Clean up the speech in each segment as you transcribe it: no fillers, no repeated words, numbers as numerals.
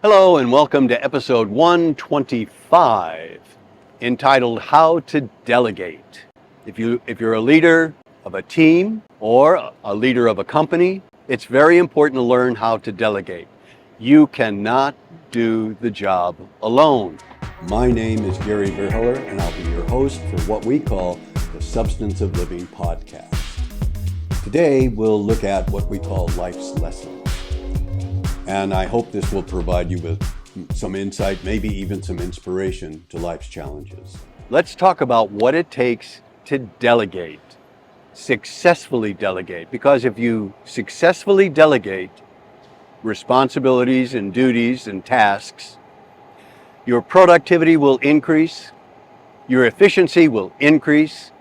Hello and welcome to episode 125, entitled How to Delegate. If you're a leader of a team or a leader of a company, it's very important to learn how to delegate. You cannot do the job alone. My name is Vierheller, and I'll be your host for what we call the Substance of Living podcast. Today, we'll look at what we call life's lessons. And I hope this will provide you with some insight, maybe even some inspiration to life's challenges. Let's talk about what it takes to delegate, successfully delegate. Because if you successfully delegate responsibilities and duties and tasks, your productivity will increase, your efficiency will increase,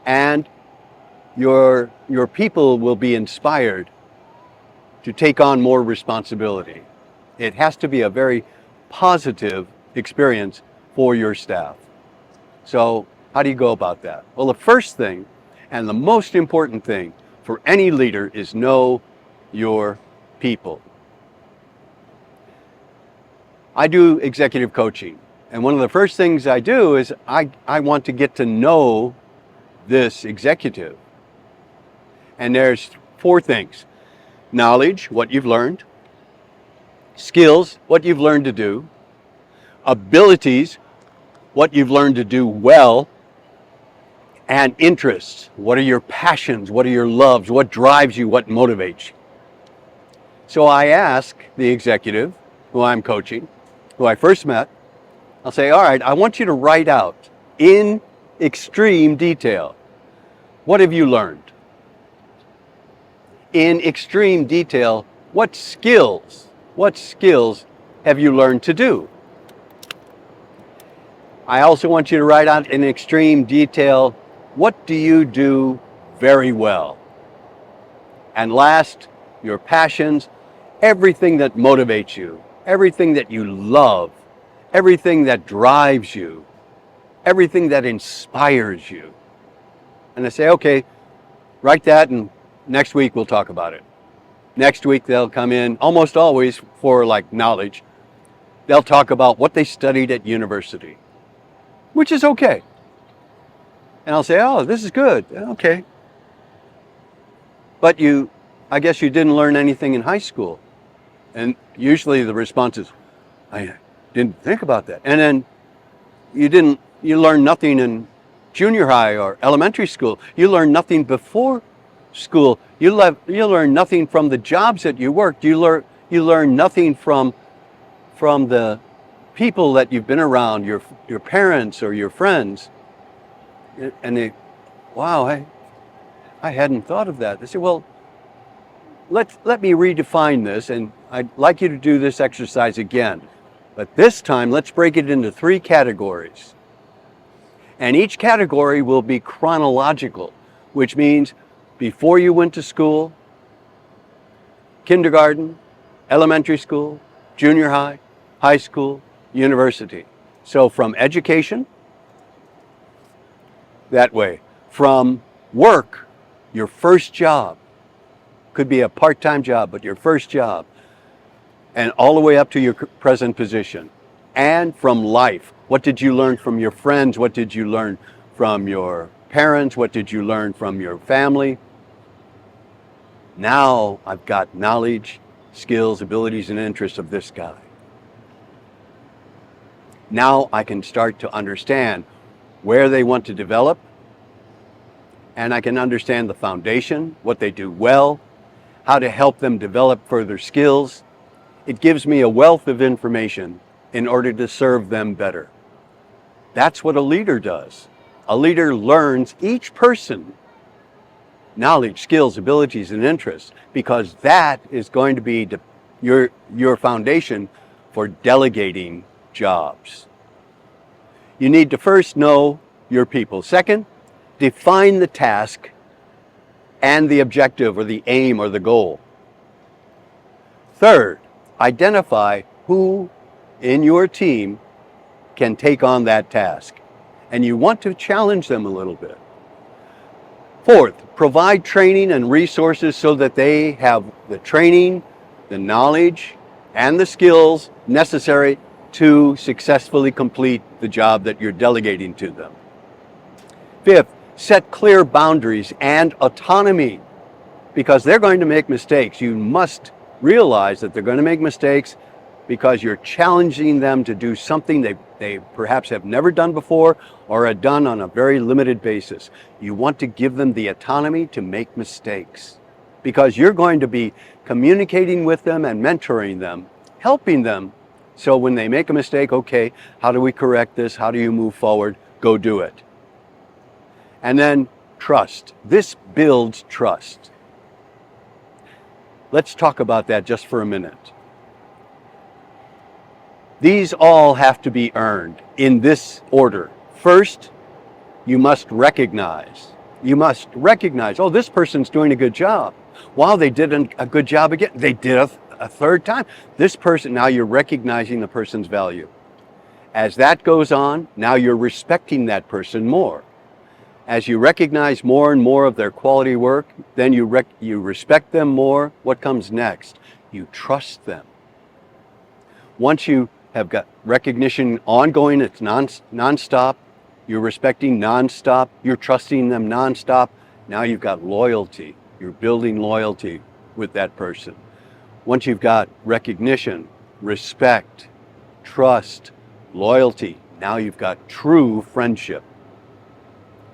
and your people will be inspired to take on more responsibility. It has to be a very positive experience for your staff. So how do you go about that? Well, the first thing and the most important thing for any leader is know your people. I do executive coaching, and one of the first things I do is I want to get to know this executive. And there's four things: knowledge, what you've learned; skills, what you've learned to do; abilities, what you've learned to do well; and interests, what are your passions, what are your loves, what drives you, what motivates you. So I ask the executive who I'm coaching, who I first met, I'll say, all right, I want you to write out in extreme detail, what have you learned? In extreme detail, what skills have you learned to do? I also want you to write out in extreme detail, what do you do very well? And last, your passions, everything that motivates you, everything that you love, everything that drives you, everything that inspires you. And I say, okay, write that, and next week we'll talk about it. Next week they'll come in, almost always for like knowledge. They'll talk about what they studied at university, which is okay. And I'll say, oh, this is good, okay. But I guess you didn't learn anything in high school. And usually the response is, I didn't think about that. And then you learned nothing in junior high or elementary school. You learned nothing before school. You learn nothing from the jobs that you worked. You learn nothing from the people that you've been around, your parents or your friends. And they, wow, I hadn't thought of that. They say, well, let me redefine this, and I'd like you to do this exercise again. But this time, let's break it into 3 categories. And each category will be chronological, which means before you went to school, kindergarten, elementary school, junior high, high school, university. So from education, that way. From work, your first job, could be a part-time job, but your first job, and all the way up to your present position. And from life, what did you learn from your friends? What did you learn from your parents? What did you learn from your family? Now I've got knowledge, skills, abilities, and interests of this guy. Now I can start to understand where they want to develop, and I can understand the foundation, what they do well, how to help them develop further skills. It gives me a wealth of information in order to serve them better. That's what a leader does. A leader learns each person knowledge, skills, abilities, and interests, because that is going to be your foundation for delegating jobs. You need to first know your people. Second, define the task and the objective or the aim or the goal. Third, identify who in your team can take on that task. And you want to challenge them a little bit. Fourth, provide training and resources so that they have the training, the knowledge, and the skills necessary to successfully complete the job that you're delegating to them. Fifth, set clear boundaries and autonomy, because they're going to make mistakes. You must realize that they're going to make mistakes because you're challenging them to do something they perhaps have never done before or are done on a very limited basis. You want to give them the autonomy to make mistakes because you're going to be communicating with them and mentoring them, helping them. So when they make a mistake, okay, how do we correct this? How do you move forward? Go do it. And then trust. This builds trust. Let's talk about that just for a minute. These all have to be earned in this order. First, you must recognize. Oh, this person's doing a good job. Wow, they did a good job again. They did a third time. This person, now you're recognizing the person's value. As that goes on, now you're respecting that person more. As you recognize more and more of their quality work, then you respect them more. What comes next? You trust them. Once you have got recognition ongoing, it's nonstop, you're respecting nonstop, you're trusting them nonstop, now you've got loyalty. You're building loyalty with that person. Once you've got recognition, respect, trust, loyalty, now you've got true friendship.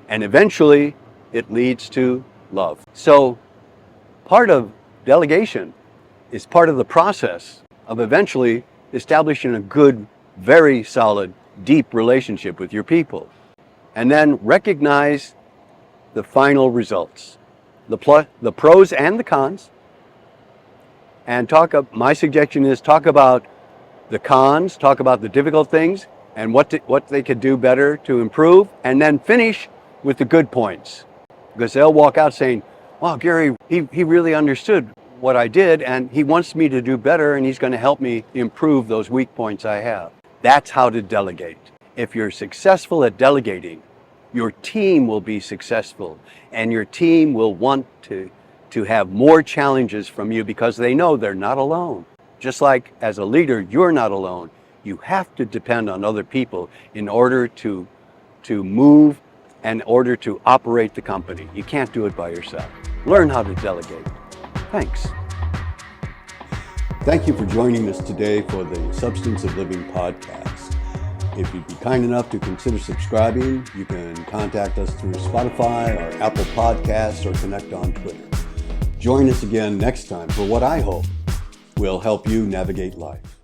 And eventually, it leads to love. So, part of delegation is part of the process of eventually establishing a good, very solid, deep relationship with your people. And then recognize the final results, the pros and the cons. And my suggestion is talk about the cons, talk about the difficult things, and what they could do better to improve, and then finish with the good points, because they'll walk out saying, wow, Gary, he really understood what I did and he wants me to do better and he's going to help me improve those weak points I have. That's how to delegate. If you're successful at delegating, your team will be successful and your team will want to have more challenges from you because they know they're not alone. Just like as a leader, you're not alone. You have to depend on other people in order to move, in order to operate the company. You can't do it by yourself. Learn how to delegate. Thanks. Thank you for joining us today for the Substance of Living podcast. If you'd be kind enough to consider subscribing, you can contact us through Spotify or Apple Podcasts or connect on Twitter. Join us again next time for what I hope will help you navigate life.